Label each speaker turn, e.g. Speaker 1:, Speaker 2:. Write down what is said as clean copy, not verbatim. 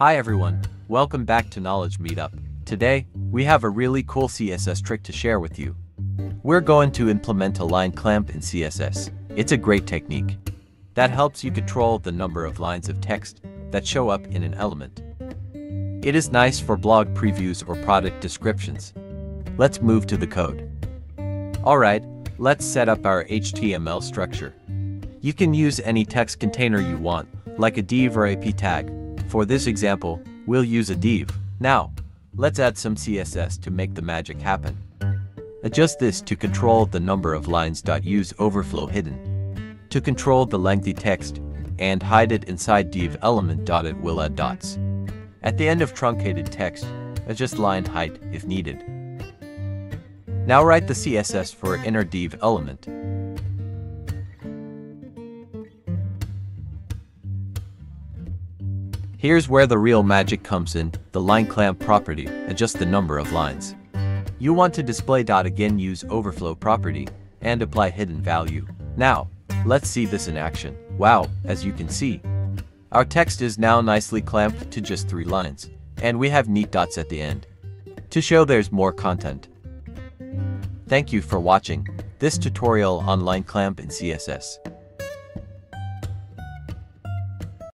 Speaker 1: Hi everyone, welcome back to Knowledge Meetup. Today, we have a really cool CSS trick to share with you. We're going to implement a line clamp in CSS. It's a great technique that helps you control the number of lines of text that show up in an element. It is nice for blog previews or product descriptions. Let's move to the code. Alright, let's set up our HTML structure. You can use any text container you want, like a div or AP tag. For this example, we'll use a div. Now, let's add some CSS to make the magic happen. Adjust this to control the number of lines. Use overflow hidden to control the lengthy text and hide it inside div element. It will add dots. At the end of truncated text, adjust line height if needed. Now write the CSS for inner div element. Here's where the real magic comes in, the line clamp property. Adjust the number of lines you want to display. Again, use overflow property and apply hidden value. Now, let's see this in action. Wow, as you can see, our text is now nicely clamped to just 3 lines, and we have neat dots at the end to show there's more content. Thank you for watching this tutorial on line clamp in CSS.